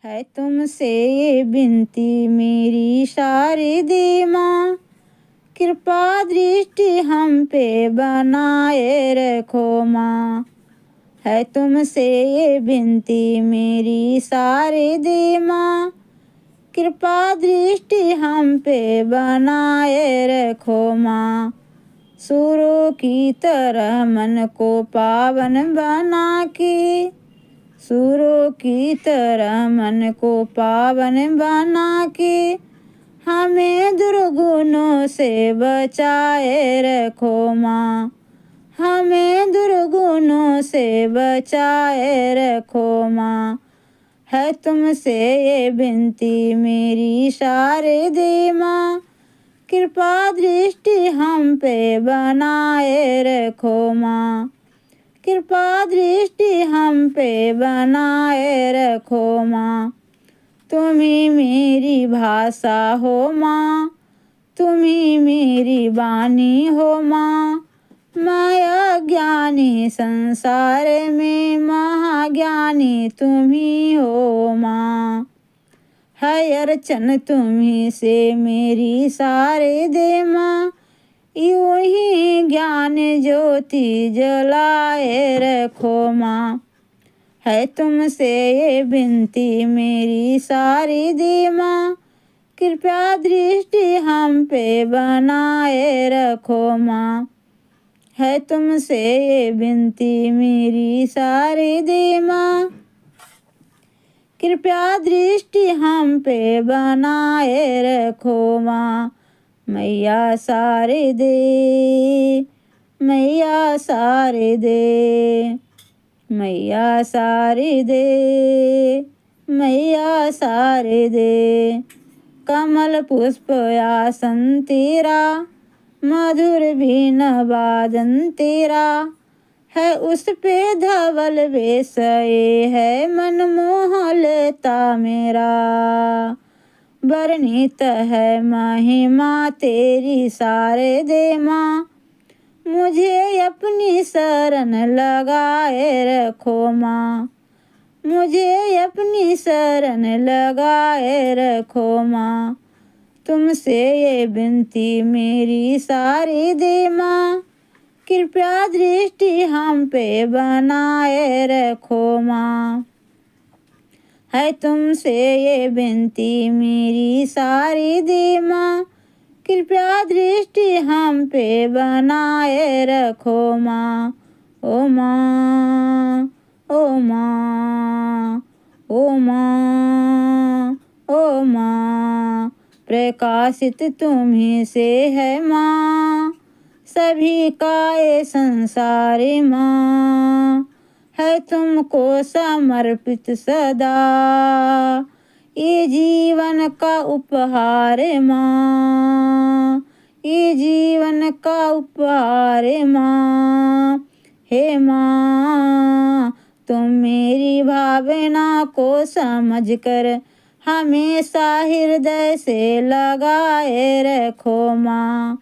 है तुमसे ये विनती मेरी शारदे माँ, कृपा दृष्टि हम पे बनाए रखो माँ। है तुमसे ये विनती मेरी शारदे माँ, कृपा दृष्टि हम पे बनाए रखो माँ। सूरों की तरह मन को पावन बना के, सूरों की तरह मन को पावन बना के, हमें दुर्गुणों से बचाए रखो माँ। हमें दुर्गुणों से बचाए रखो माँ। है तुमसे ये विनती मेरी शारदे माँ, कृपा दृष्टि हम पे बनाए रखो माँ। कृपा दृष्टि हम पे बनाए रखो माँ। तुम ही मेरी भाषा हो माँ, तुम ही मेरी वाणी हो माँ। मैं अज्ञानी संसार में महाज्ञानी तुम ही हो माँ। है अर्चन तुम्ही से मेरी शारदे माँ, यूं ही ज्ञान ज्योति जलाए रखो माँ। है तुमसे ये विनती मेरी शारदे माँ, कृपया दृष्टि हम पे बनाए रखो माँ। है तुमसे ये विनती मेरी शारदे माँ, कृपया दृष्टि हम पे बनाए रखो माँ। मैया शारदे, मैया शारदे, मैया शारदे, मैया शारदे। कमल पुष्प आसन तेरा, मधुर बीन वादन तेरा। है उस पे धवल वेश ये है मनमोह लेता मेरा। वर्णित है महिमा तेरी शारदे माँ, मुझे अपनी शरण लगाए रखो माँ। मुझे अपनी शरण लगाए रखो माँ। तुमसे ये विनती मेरी शारदे माँ, कृपया दृष्टि हम पे बनाए रखो माँ। है तुमसे ये विनती मेरी शारदे माँ, कृपया दृष्टि हम पे बनाए रखो माँ। ओ माँ, ओ माँ, ओ माँ, ओ माँ। प्रकाशित तुम्ही से है माँ, सभी का ये संसार माँ। है तुमको समर्पित सदा ये जीवन का उपहार माँ। ये जीवन का उपहार माँ। हे माँ, तुम मेरी भावना को समझ कर हमेशा हृदय से लगाए रखो माँ।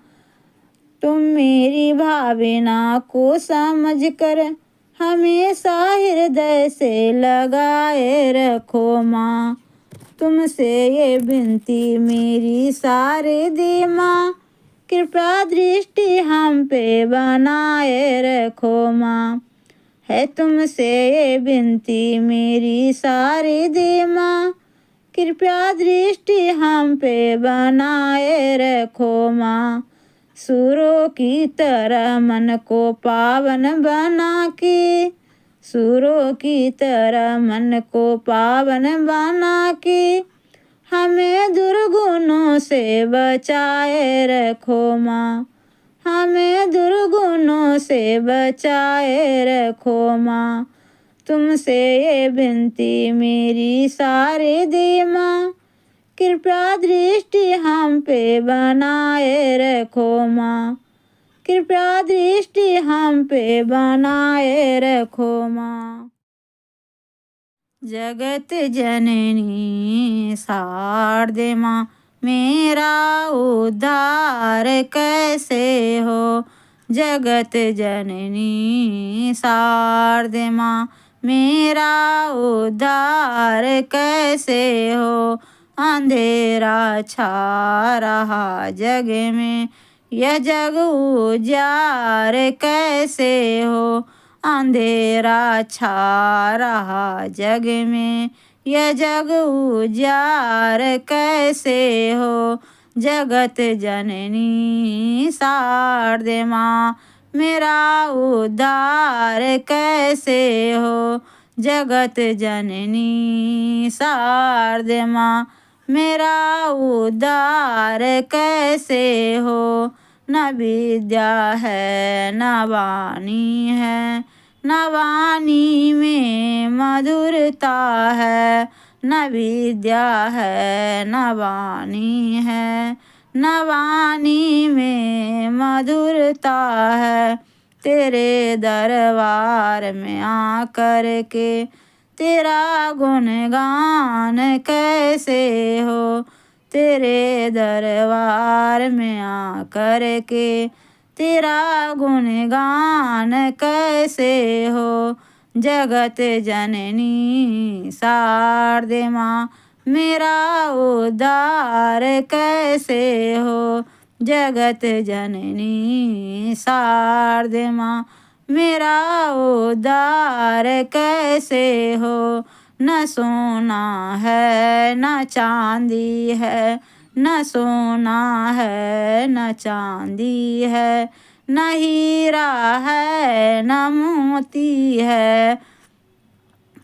तुम मेरी भावना को समझ कर हमेशा हृदय से लगाए रखो माँ। तुमसे ये विनती मेरी शारदे माँ, कृपया दृष्टि हम पे बनाए रखो माँ। है तुमसे ये विनती मेरी शारदे माँ, कृपया दृष्टि हम पे बनाए रखो माँ। सूरों की तरह मन को पावन बना के, सूरों की तरह मन को पावन बना के, हमें दुर्गुणों से बचाए रखो माँ। हमें दुर्गुणों से बचाए रखो माँ। तुमसे ये विनती मेरी शारदे माँ, कृपया दृष्टि हम पे बनाए रखो माँ। कृपया दृष्टि हम पे बनाए रखो माँ। जगत जननी शारदे माँ, मेरा उद्धार कैसे हो। जगत जननी शारदे माँ, मेरा उद्धार कैसे हो। अंधेरा छा रहा जग में, यह जग उजियार कैसे हो। अंधेरा छा रहा जग में, यह जग उजियार कैसे हो। जगत जननी शारदे माँ, मेरा उद्धार कैसे हो। जगत जननी शारदे माँ, मेरा उद्धार कैसे हो। न विद्या है न वाणी है, न वाणी में मधुरता है। न विद्या है न वाणी है, न वाणी में मधुरता है। तेरे दरबार में आकर के तेरा गुणगान कैसे हो। तेरे दरबार में आकर के तेरा गुणगान कैसे हो। जगत जननी शारदे माँ, मेरा उद्धार कैसे हो। जगत जननी शारदे माँ, मेरा उद्धार कैसे हो। न सोना है न चांदी है, न सोना है न चांदी है। न हीरा है न मोती है,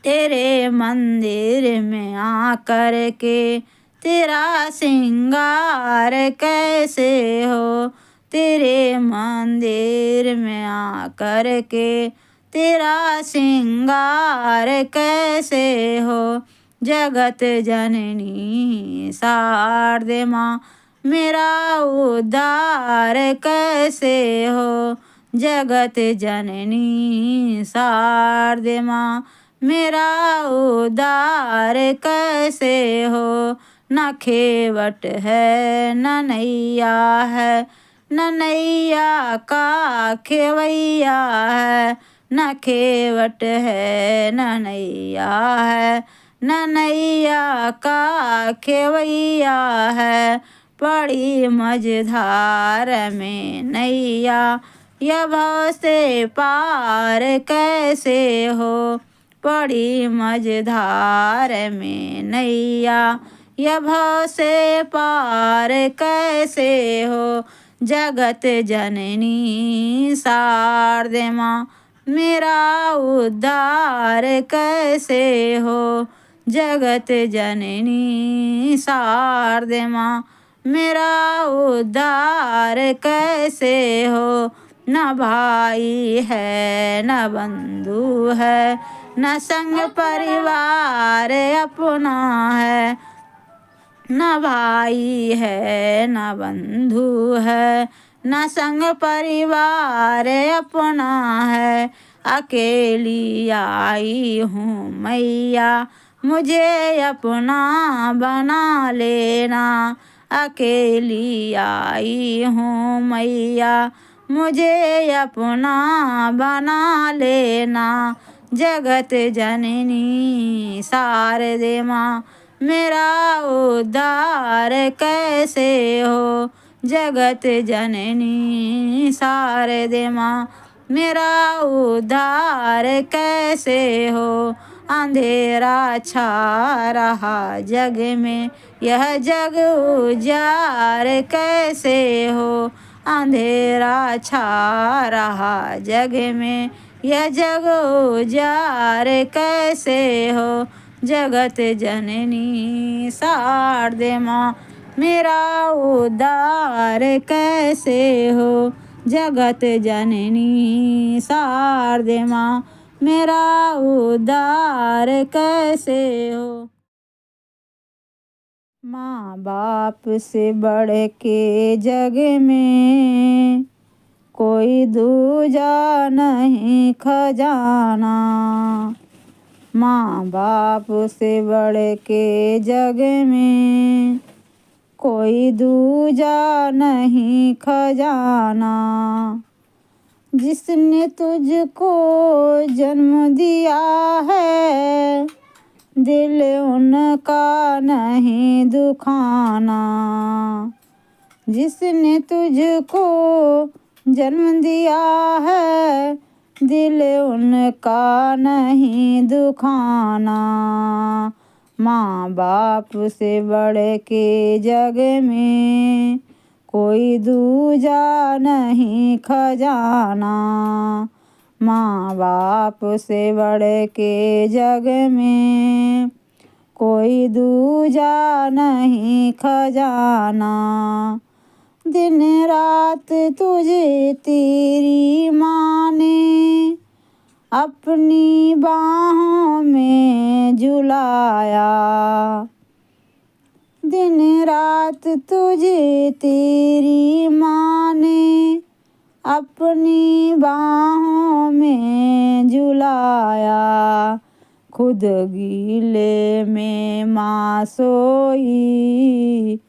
तेरे मंदिर में आकर के तेरा श्रृंगार कैसे हो। तेरे मंदिर में आकर के तेरा श्रृंगार कैसे हो। जगत जननी शारदे माँ, मेरा उद्धार कैसे हो। जगत जननी शारदे माँ, मेरा उद्धार कैसे हो। न खेवट है न नैया है, न नैया का खेवैया है। न खेवट है न नैया है, न नैया का खेवैया है। पड़ी मझधार में नैया, यह भव से पार कैसे हो। पड़ी मझधार में नैया, यह भव से पार कैसे हो। जगत जननी शारदे माँ, मेरा उद्धार कैसे हो। जगत जननी शारदे माँ, मेरा उद्धार कैसे हो। न भाई है न बंधु है, न संग परिवार अपना है। न भाई है न बंधु है, न संग परिवार अपना है। अकेली आई हूँ मैया, मुझे अपना बना लेना। अकेली आई हूँ मैया, मुझे अपना बना लेना। जगत जननी शारदे माँ, मेरा उद्धार कैसे हो। जगत जननी शारदे माँ, मेरा उद्धार कैसे हो। अंधेरा छा रहा जग में, यह जग उजियार कैसे हो। अंधेरा छा रहा जग में, यह जग उजियार कैसे हो। जगत जननी शारदे माँ, मेरा उद्धार कैसे हो। जगत जननी शारदे माँ, मेरा उद्धार कैसे हो। माँ बाप से बढ़ के जग में कोई दूजा नहीं खजाना। माँ बाप से बढ़ के जग में कोई दूजा नहीं खजाना। जिसने तुझको जन्म दिया है, दिल उनका नहीं दुखाना। जिसने तुझको जन्म दिया है, दिल उनका नहीं दुखाना। माँ बाप से बढ़ के जग में कोई दूजा नहीं खजाना। माँ बाप से बढ़ के जग में कोई दूजा नहीं खजाना। दिन रात तुझे तेरी माँ ने अपनी बाहों में झुलाया। दिन रात तुझे तेरी माँ ने अपनी बाहों में झुलाया। खुद गीले में माँ सोई,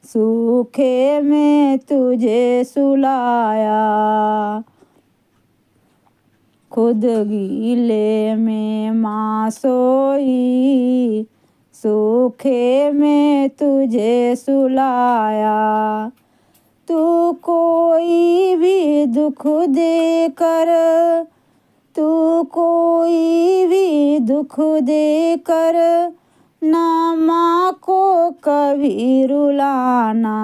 सूखे में तुझे सुलाया। खुद गीले में माँ सोई, सूखे में तुझे सुलाया। तू कोई भी दुख देकर, तू कोई भी दुख देकर ना माँ को कभी रुलाना।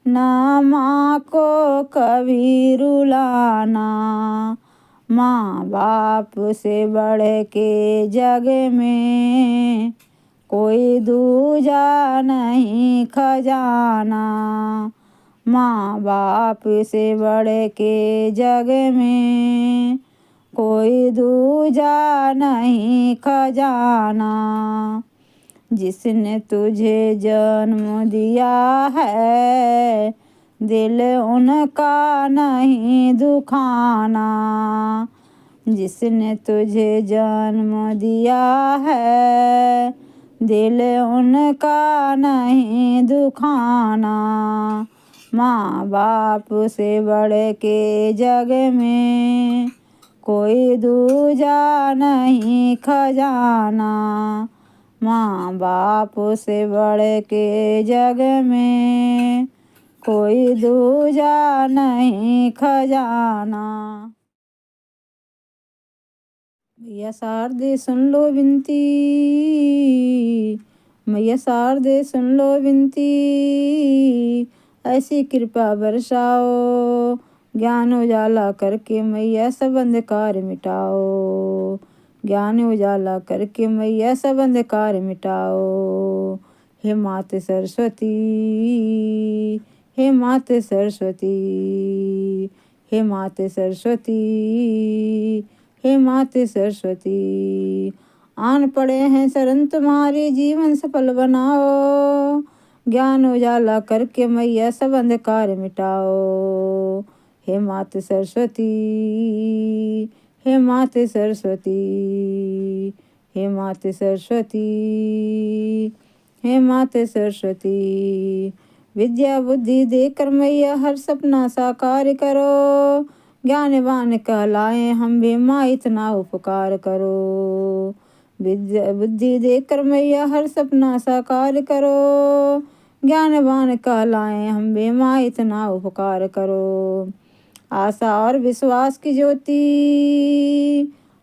ना माँ को कभी रुलाना। माँ बाप से बढ़ के जग में कोई दूजा नहीं खजाना। माँ बाप से बढ़ के जग में कोई दूजा नहीं खजाना। जिसने तुझे जन्म दिया है, दिल उनका नहीं दुखाना। जिसने तुझे जन्म दिया है, दिल उनका नहीं दुखाना। माँ बाप से बढ़ के जग में कोई दूजा नहीं खजाना। माँ बाप से बढ़ के जग में कोई दूजा नहीं खजाना। मैया शारदे सुन लो विनती, मैया शारदे सुन लो विनती। ऐसी कृपा बरसाओ, ज्ञान उजाला करके मैया सब अंधकार मिटाओ। ज्ञान उजाला करके मैया सब अंधकार मिटाओ। हे माते सरस्वती, हे माते सरस्वती, हे माते सरस्वती, हे माते सरस्वती। आन पड़े हैं शरण तुम्हारी, जीवन सफल बनाओ। ज्ञान उजाला करके मैया सब अंधकार मिटाओ। हे माते सरस्वती, हे माते सरस्वती, हे माते सरस्वती, हे माते सरस्वती। विद्या बुद्धि देकर मैया हर सपना साकार करो। ज्ञानवान कहलाए हम भी माँ इतना उपकार करो। विद्या बुद्धि देकर मैया हर सपना साकार करो। ज्ञानवान कहलाए हम भी माँ इतना उपकार करो। आशा और विश्वास की ज्योति,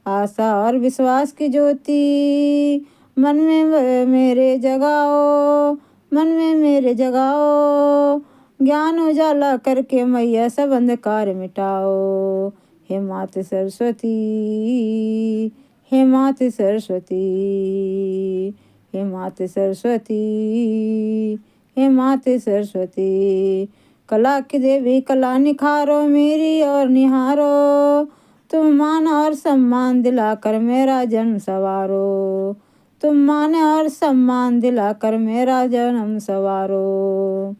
आशा और विश्वास की ज्योति मन में मेरे जगाओ, मन में मेरे जगाओ। ज्ञान उजाला करके मैया सब अंधकार मिटाओ। हे माते सरस्वती, हे माते सरस्वती, हे माते सरस्वती, हे माते सरस्वती। कला की देवी कला निखारो मेरी और निहारो। तुम मान और सम्मान दिलाकर मेरा जन्म सवारो। तुम मान और सम्मान दिलाकर मेरा जन्म सवारो।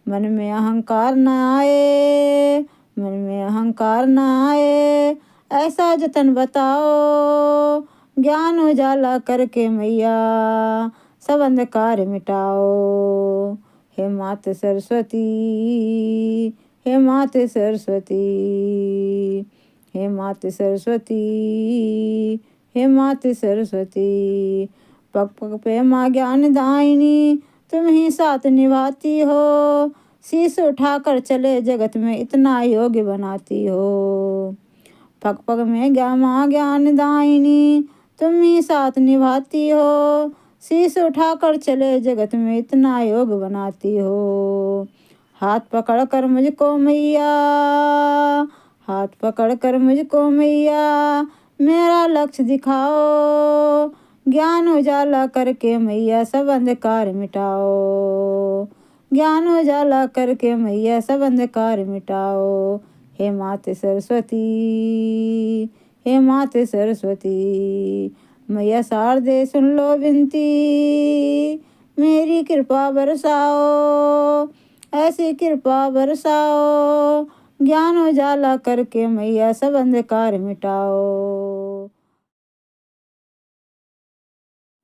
मन में अहंकार न आए, मन में अहंकार न आए, ऐसा जतन बताओ। ज्ञान उजाला करके मैया सब अंधकार मिटाओ। हे माते सरस्वती, हे माते सरस्वती, हे माते सरस्वती, हे माते सरस्वती। पग पग पे माँ ज्ञान दायिनी, तुम ही साथ निभाती हो। शीश उठाकर चले जगत में इतना योग्य बनाती हो। पग पग में माँ ज्ञान दायिनी, तुम ही साथ निभाती हो। शीश उठाकर चले जगत में इतना योग बनाती हो। हाथ पकड़ कर मुझको मैया, हाथ पकड़ कर मुझको मैया, मेरा लक्ष्य दिखाओ। ज्ञान उजाला करके मैया सब अंधकार मिटाओ। ज्ञान उजाला करके मैया सब अंधकार मिटाओ। हे माते सरस्वती, हे माते सरस्वती। मैया शारदे सुन लो विनती, मेरी कृपा बरसाओ, ऐसी कृपा बरसाओ। ज्ञान उजाला करके मैया सब अंधकार मिटाओ।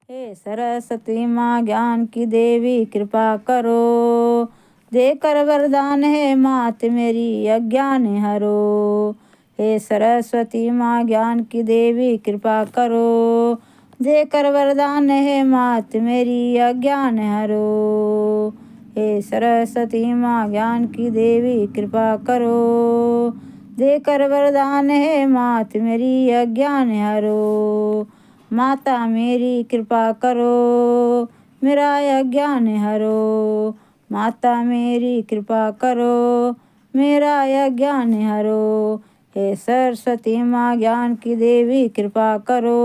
हे सरस्वती माँ ज्ञान की देवी कृपा करो, देकर वरदान है मात मेरी अज्ञान हरो। हे सरस्वती माँ ज्ञान की देवी कृपा करो, देकर वरदान है मात मेरी अज्ञान हरो। हे सरस्वती माँ ज्ञान की देवी कृपा करो, देकर वरदान है मात मेरी अज्ञान हरो। माता मेरी कृपा करो, मेरा अज्ञान हरो। माता मेरी कृपा करो, मेरा अज्ञान हरो। हे सरस्वती माँ ज्ञान की देवी कृपा करो,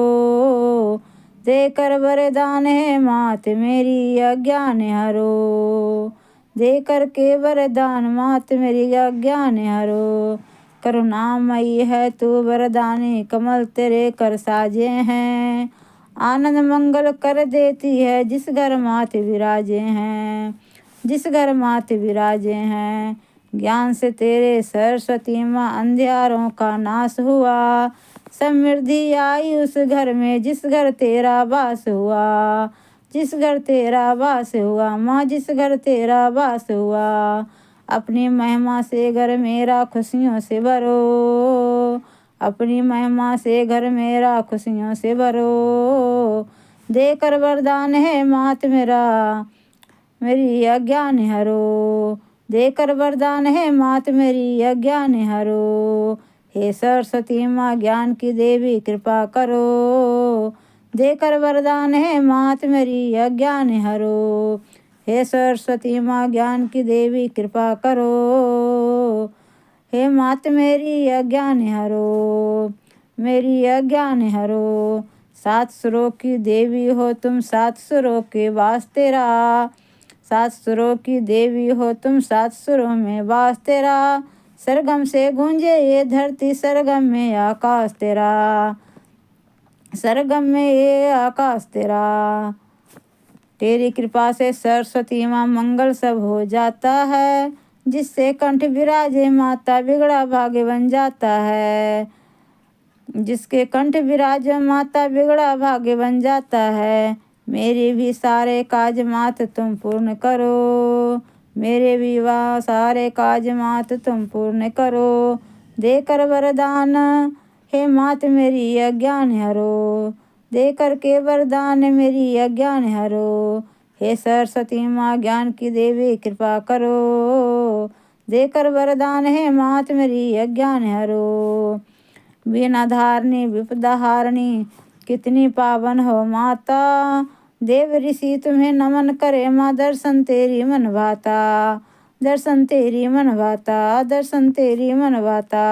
देकर वरदान है मात मेरी अज्ञान हरो। देकर के वरदान मात मेरी अज्ञान हरो। करुणामयी है तू वरदानी, कमल तेरे कर साजे हैं। आनंद मंगल कर देती है जिस घर मात विराजे हैं, जिस घर मात विराजे हैं। ज्ञान से तेरे सरस्वती माँ अंधियारों का नाश हुआ। समृद्धि आई उस घर में जिस घर तेरा वास हुआ, जिस घर तेरा वास हुआ माँ, जिस घर तेरा वास हुआ। अपनी महिमा से घर मेरा खुशियों से भरो, अपनी महिमा से घर मेरा खुशियों से भरो। देकर वरदान है मात मेरा मेरी अज्ञान हरो। देकर वरदान है मात मेरी अज्ञान हरो। हे सरस्वती माँ ज्ञान की देवी कृपा करो, देकर वरदान है मात मेरी अज्ञान हरो। हे सरस्वती माँ ज्ञान की देवी कृपा करो, हे मात मेरी अज्ञान हरो, मेरी अज्ञान हरो। सात सुरों की देवी हो तुम, सात सुरों के वास तेरा। सात सुरों की देवी हो तुम, सात सुरों में वास तेरा। सरगम से गूंजे ये धरती, सरगम में आकाश तेरा, सरगम में ये आकाश तेरा। तेरी कृपा से सरस्वती माँ मंगल सब हो जाता है। जिससे कंठ विराजे माता बिगड़ा भाग्य बन जाता है। जिसके कंठ विराजे माता बिगड़ा भाग्य बन जाता है। मेरे भी सारे काज मात तुम पूर्ण करो, मेरे भी वह सारे काज मात तुम पूर्ण करो। देकर वरदान हे मात मेरी अज्ञान हरो, देकर के वरदान मेरी अज्ञान हरो। हे सरस्वती माँ ज्ञान की देवी कृपा करो, देकर वरदान है मात मेरी अज्ञान हरो। बिना धारणी विपदा हारणी, कितनी पावन हो माता। देव ऋषि तुम्हें नमन करे माँ, दर्शन तेरी मन भाता, दर्शन तेरी मन भाता, दर्शन तेरी मन भाता।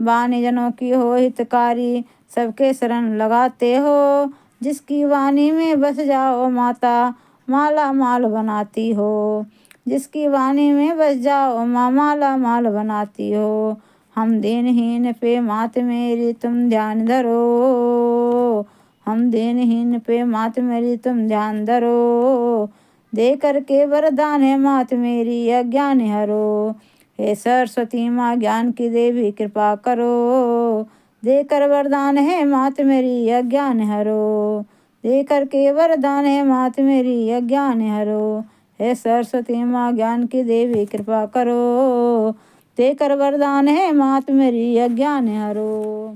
वाणी जनों की हो हितकारी, सबके शरण लगाते हो। जिसकी वाणी में बस जाओ माता, माला माल बनाती हो। जिसकी वाणी में बस जाओ माँ, माला माल बनाती हो। हम दीनहीन पे मात मेरी तुम ध्यान धरो, हम दीनहीन पे मात मेरी तुम ध्यान धरो। दे करके वरदान है मात मेरी अज्ञान हरो। हे सरस्वती माँ ज्ञान की देवी कृपा करो, देकर वरदान है मात मेरी अज्ञान हरो। देकर के वरदान है मात मेरी अज्ञान हरो। हे सरस्वती माँ ज्ञान की देवी कृपा करो, ते कर वरदान है मात मेरी अज्ञान हरो।